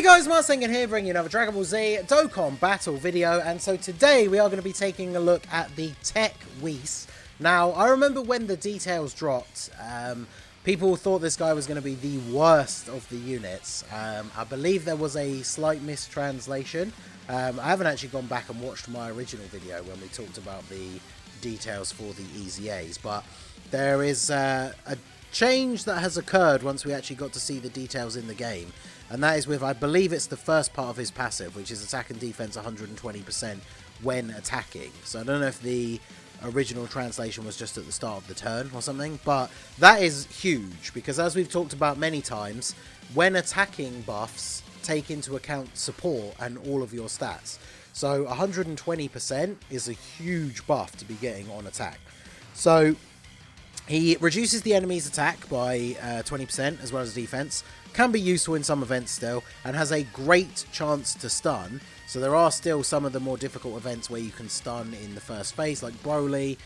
guys, Marsengan here, bringing you another Dragon Ball Z Dokkan battle video, and so today we are going to be taking a look at the EZA TEQ WHIS. Now, I remember when the details dropped, people thought this guy was going to be the worst of the units. I believe there was a slight mistranslation. I haven't actually gone back and watched my original video when we talked about the details for the EZAs, but there is a change that has occurred once we actually got to see the details in the game, and that is with, I believe it's the first part of his passive, which is attack and defense 120% when attacking. So I don't know if the original translation was just at the start of the turn or something, but that is huge because, as we've talked about many times, when attacking buffs take into account support and all of your stats. So 120% is a huge buff to be getting on attack. So he reduces the enemy's attack by 20% as well as defense, can be useful in some events still, and has a great chance to stun. So there are still some of the more difficult events where you can stun in the first phase, like Broly,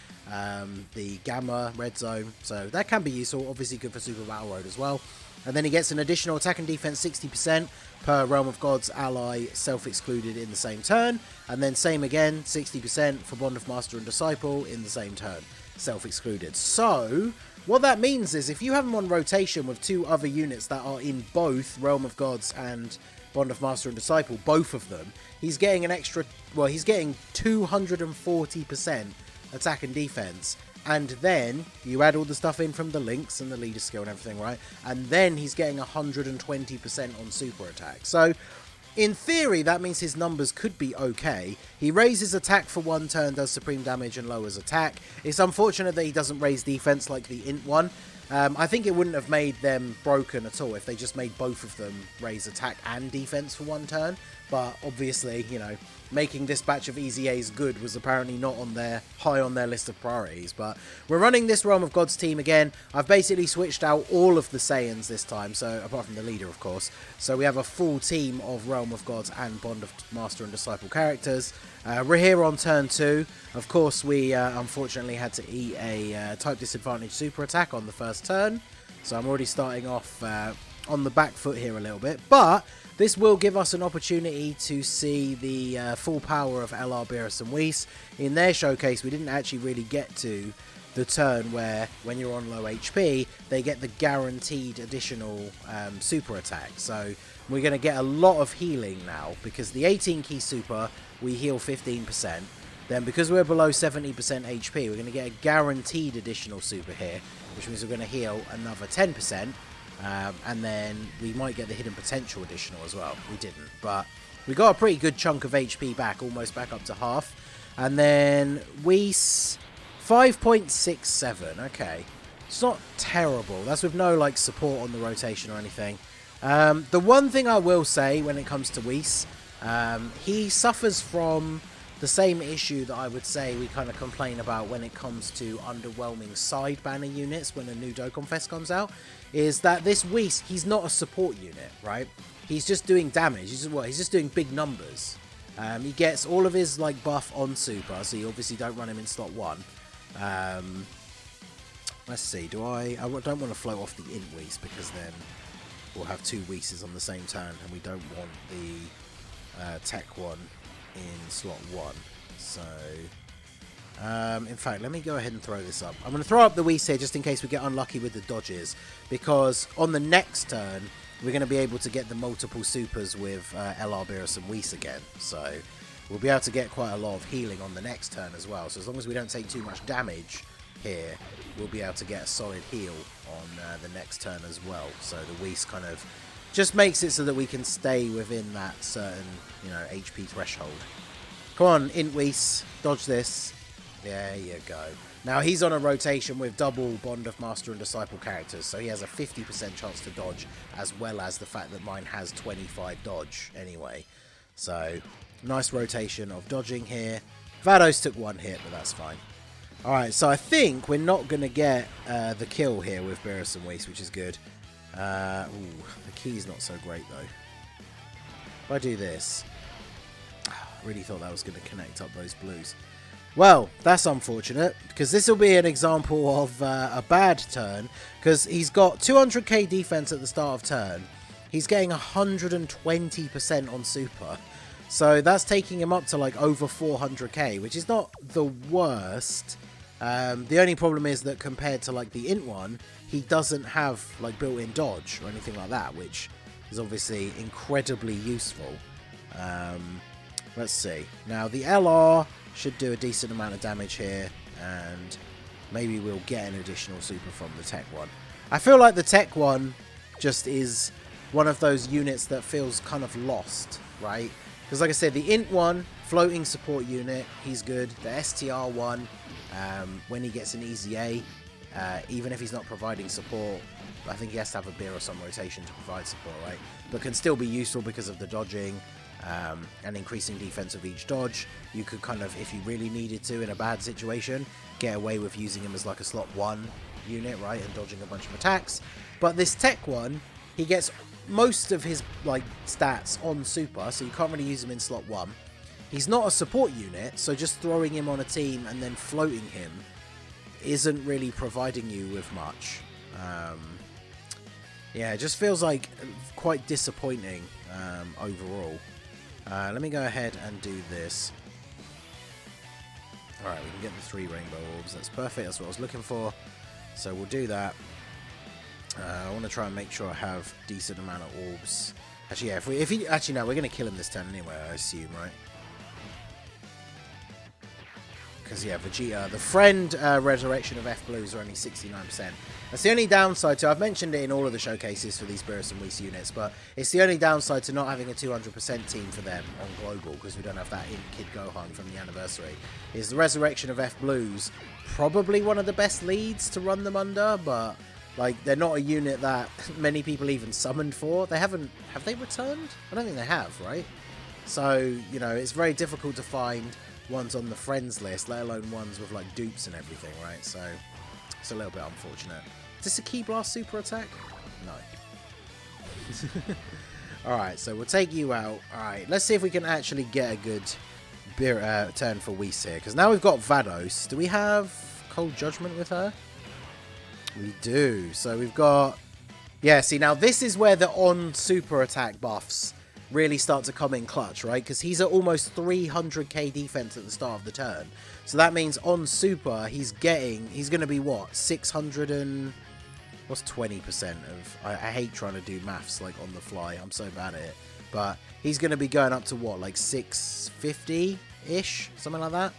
the Gamma, Red Zone. So that can be useful, obviously good for Super Battle Road as well. And then he gets an additional attack and defense 60% per Realm of Gods ally self-excluded in the same turn. And then same again, 60% for Bond of Master and Disciple in the same turn, self-excluded. So what that means is if you have him on rotation with two other units that are in both Realm of Gods and Bond of Master and Disciple, both of them, he's getting an extra, well, he's getting 240% attack and defense. And then you add all the stuff in from the links and the leader skill and everything, right? And then he's getting 120% on super attack. So in theory, that means his numbers could be okay. He raises attack for one turn, does supreme damage, and lowers attack. It's unfortunate that he doesn't raise defense like the int one. I think it wouldn't have made them broken at all if they just made both of them raise attack and defense for one turn. But obviously, you know, making this batch of EZAs good was apparently not on their high on their list of priorities. But we're running this Realm of Gods team again. I've basically switched out all of the Saiyans this time, so apart from the leader, of course. So we have a full team of Realm of Gods and Bond of Master and Disciple characters. We're here on turn 2. Of course, we unfortunately had to eat a type disadvantage super attack on the first turn. So I'm already starting off on the back foot here a little bit. But this will give us an opportunity to see the full power of LR, Beerus and Whis. In their showcase, we didn't actually really get to the turn where, when you're on low HP, they get the guaranteed additional super attack. So we're going to get a lot of healing now, because the 18 key super, we heal 15%. Then because we're below 70% HP, we're going to get a guaranteed additional super here, which means we're going to heal another 10%. And then we might get the hidden potential additional as well. We didn't, but we got a pretty good chunk of HP back, almost back up to half. And then Whis 5.67. Okay, it's not terrible. That's with no like support on the rotation or anything. The one thing I will say when it comes to Whis, he suffers from the same issue that I would say we kind of complain about when it comes to underwhelming side banner units when a new Dokkan Fest comes out, is that this Whis, he's not a support unit, right? He's just doing damage. He's just doing big numbers. He gets all of his like buff on super, so you obviously don't run him in slot 1. Let's see, I don't want to float off the int Whis, because then we'll have two Whis on the same turn, and we don't want the tech one in slot 1. So in fact, let me go ahead and throw this up. I'm going to throw up the Whis here just in case we get unlucky with the dodges, because on the next turn we're going to be able to get the multiple supers with LR, Beerus and Whis again, so we'll be able to get quite a lot of healing on the next turn as well. So as long as we don't take too much damage here, we'll be able to get a solid heal on the next turn as well. So the Whis kind of just makes it so that we can stay within that certain, you know, HP threshold. Come on, int Whis, dodge this. There you go. Now he's on a rotation with double Bond of Master and Disciple characters, so he has a 50% chance to dodge, as well as the fact that mine has 25 dodge anyway. So nice rotation of dodging here. Vados took one hit, but that's fine. Alright, so I think we're not going to get the kill here with Beerus and Whis, which is good. The key's not so great though. If I do this, I really thought that was going to connect up those blues. Well, that's unfortunate, because this will be an example of a bad turn, because he's got 200k defense at the start of turn, he's getting 120% on super. So that's taking him up to like over 400k, which is not the worst. The only problem is that compared to like the int one, he doesn't have like built-in dodge or anything like that, which is obviously incredibly useful. Let's see. Now the LR should do a decent amount of damage here, and maybe we'll get an additional super from the tech one. I feel like the tech one just is one of those units that feels kind of lost, right? Because like I said, the int one, floating support unit, he's good. The STR one, when he gets an EZA, even if he's not providing support, I think he has to have a beer or some rotation to provide support, right? But can still be useful because of the dodging and increasing defense of each dodge. You could kind of, if you really needed to in a bad situation, get away with using him as like a slot 1 unit, right? And dodging a bunch of attacks. But this tech one, he gets most of his like stats on super, so you can't really use him in slot 1. He's not a support unit, so just throwing him on a team and then floating him isn't really providing you with much. Yeah, it just feels like quite disappointing overall. Let me go ahead and do this. Alright, we can get the 3 rainbow orbs. That's perfect, that's what I was looking for. So we'll do that. I want to try and make sure I have decent amount of orbs. Actually, yeah, if he actually no, we're going to kill him this turn anyway, I assume, right? Because yeah, Vegeta, the friend resurrection of F blues are only 69%. That's the only downside to. I've mentioned it in all of the showcases for these Beerus and Whis units, but it's the only downside to not having a 200% team for them on global, because we don't have that in Kid Gohan from the anniversary. Is the resurrection of F blues probably one of the best leads to run them under, but like they're not a unit that many people even summoned for. They haven't. Have they returned? I don't think they have, right? So you know, it's very difficult to find ones on the friends list, let alone ones with like dupes and everything, right? So it's a little bit unfortunate. Is this a Ki Blast super attack? No. Alright, so we'll take you out. Alright, let's see if we can actually get a good turn for Whis here, because now we've got Vados. Do we have Cold Judgment with her? We do. So we've got... Yeah, see, now this is where the on super attack buffs really start to come in clutch, right? Because he's at almost 300k defense at the start of the turn. So that means on super, he's going to be what? 600 and... What's 20% of... I hate trying to do maths, like, on the fly. I'm so bad at it. But he's going to be going up to what? Like 650-ish? Something like that?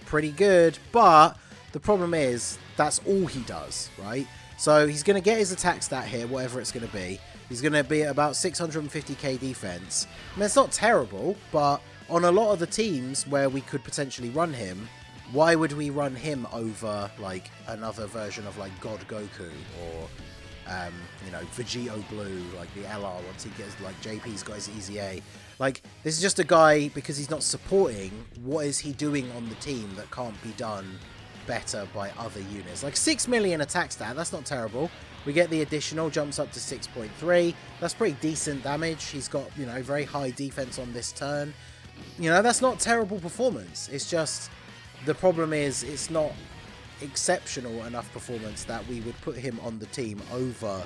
Pretty good. But the problem is, that's all he does, right? So he's going to get his attack stat here, whatever it's going to be. He's going to be at about 650k defense. I mean, it's not terrible, but on a lot of the teams where we could potentially run him, why would we run him over, like, another version of, like, God Goku or, you know, Vegito Blue, like the LR, once he gets, like, JP's got his EZA. Like, this is just a guy, because he's not supporting, what is he doing on the team that can't be done better by other units? Like, 6 million attack stat, that's not terrible. We get the additional, jumps up to 6.3. That's pretty decent damage. He's got, you know, very high defense on this turn. You know, that's not terrible performance. It's just, the problem is, it's not exceptional enough performance that we would put him on the team over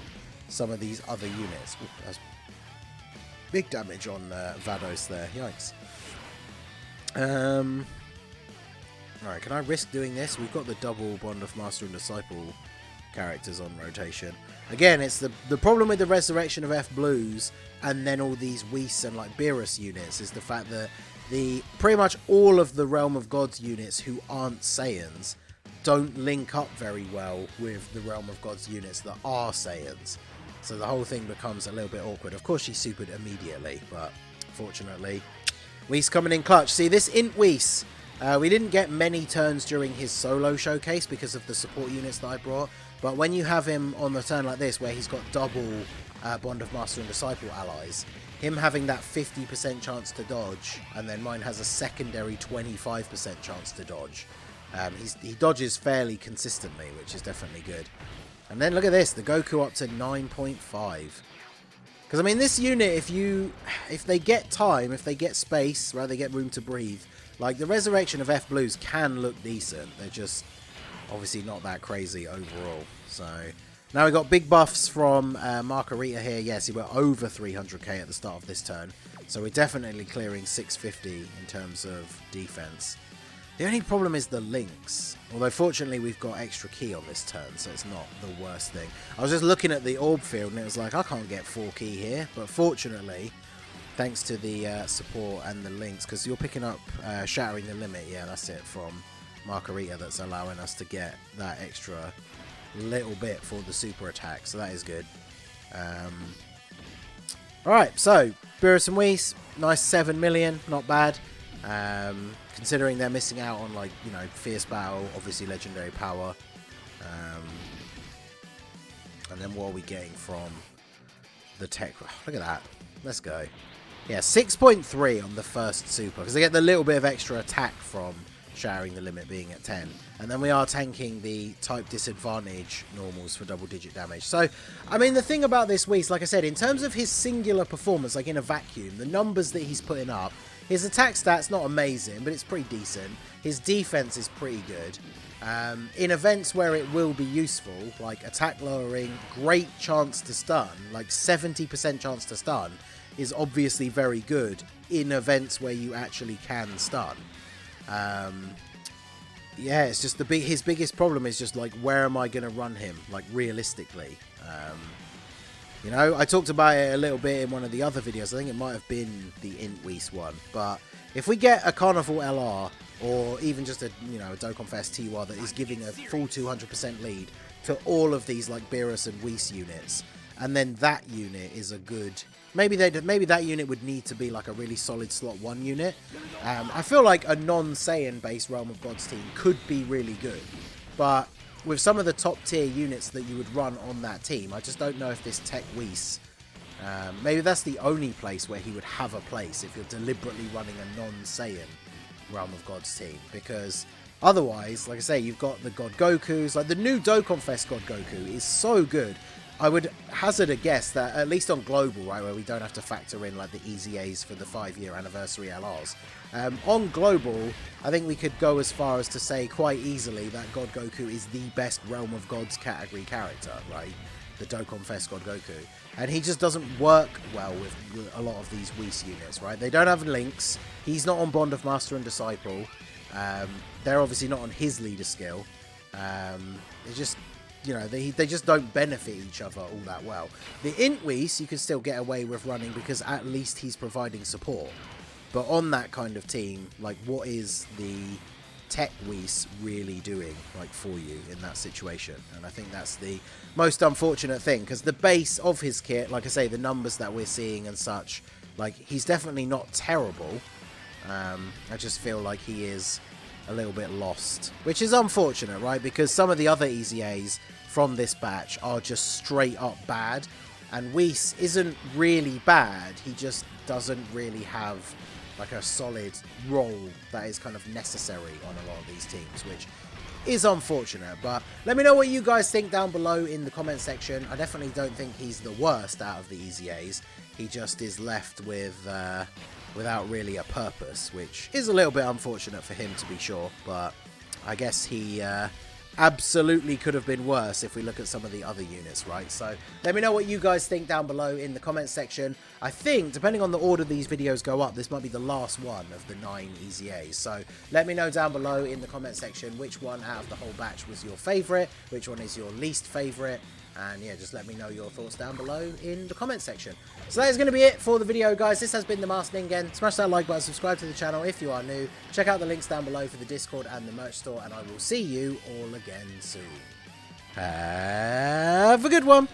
some of these other units. Ooh, that's big damage on Vados there. Yikes. Alright, can I risk doing this? We've got the double Bond of Master and Disciple characters on rotation. Again, it's the problem with the resurrection of F blues and then all these Whis and like Beerus units is the fact that pretty much all of the Realm of Gods units who aren't Saiyans don't link up very well with the Realm of Gods units that are Saiyans. So the whole thing becomes a little bit awkward. Of course, she's supered immediately, but fortunately, Whis coming in clutch. See, this int Whis, we didn't get many turns during his solo showcase because of the support units that I brought. But when you have him on the turn like this, where he's got double Bond of Master and Disciple allies, him having that 50% chance to dodge, and then mine has a secondary 25% chance to dodge. He dodges fairly consistently, which is definitely good. And then look at this, the Goku up to 9.5. Because, I mean, this unit, if they get time, if they get space, right, they get room to breathe, like, the resurrection of F blues can look decent. They're just obviously not that crazy overall. So Now we got big buffs from Margarita here. Yes, he went over 300k at the start of this turn. So we're definitely clearing 650 in terms of defense. The only problem is the links. Although fortunately we've got extra key on this turn, so it's not the worst thing. I was just looking at the orb field and it was like, I can't get 4 key here. But fortunately, thanks to the support and the links, because you're picking up Shattering the Limit. Yeah, that's it, from Margarita, that's allowing us to get that extra little bit for the super attack. So that is good. Alright, so Beerus and Whis, nice 7 million, not bad. Considering they're missing out on, like, you know, Fierce Battle, obviously Legendary Power. And then what are we getting from the tech? Look at that. Let's go. Yeah, 6.3 on the first super, because they get the little bit of extra attack from Shattering the Limit being at 10. And then we are tanking the type disadvantage normals for double-digit damage. So, I mean, the thing about this Whis, like I said, in terms of his singular performance, like in a vacuum, the numbers that he's putting up, his attack stat's not amazing, but it's pretty decent. His defense is pretty good. In events where it will be useful, like attack lowering, great chance to stun, like 70% chance to stun, is obviously very good in events where you actually can stun. Yeah, it's just his biggest problem is just like, where am I going to run him, like realistically? You know, I talked about it a little bit in one of the other videos. I think it might have been the Int Whis one. But if we get a Carnival LR, or even just a, you know, a Dokkan Fest TY that is giving a full 200% lead to all of these like Beerus and Whis units, and then that unit is a good, maybe that unit would need to be like a really solid slot 1 unit. I feel like a non-Saiyan based Realm of Gods team could be really good, but with some of the top tier units that you would run on that team, I just don't know if this Tech Whis, maybe that's the only place where he would have a place, if you're deliberately running a non-Saiyan Realm of Gods team, because otherwise, like I say, you've got the God Gokus, like the new Dokkan Fest God Goku is so good. I would hazard a guess that, at least on Global, right, where we don't have to factor in like the EZAs for the 5-year anniversary LRs, on Global, I think we could go as far as to say quite easily that God Goku is the best Realm of Gods category character, right? The Dokkan Fest God Goku. And he just doesn't work well with a lot of these Whis units, right? They don't have links. He's not on Bond of Master and Disciple. They're obviously not on his leader skill. It's just, you know, they just don't benefit each other all that well. The Int Whis you can still get away with running because at least he's providing support. But on that kind of team, like, what is the Tech Whis really doing, like, for you in that situation? And I think that's the most unfortunate thing, because the base of his kit, like I say, the numbers that we're seeing and such, like, he's definitely not terrible. I just feel like he is a little bit lost, which is unfortunate, right? Because some of the other EZAs from this batch are just straight up bad, and Whis isn't really bad, he just doesn't really have like a solid role that is kind of necessary on a lot of these teams, which is unfortunate. But let me know what you guys think down below in the comment section. I definitely don't think he's the worst out of the EZAs. He just is left with without really a purpose, which is a little bit unfortunate for him, to be sure. But I guess he absolutely could have been worse if we look at some of the other units, right? So let me know what you guys think down below in the comment section. I think, depending on the order these videos go up, this might be the last one of the 9 EZAs. So let me know down below in the comment section which one out of the whole batch was your favourite, which one is your least favourite. And yeah, just let me know your thoughts down below in the comment section. So that is going to be it for the video, guys. This has been the Master Ningen. Smash that like button, subscribe to the channel if you are new. Check out the links down below for the Discord and the merch store, and I will see you all again soon. Have a good one.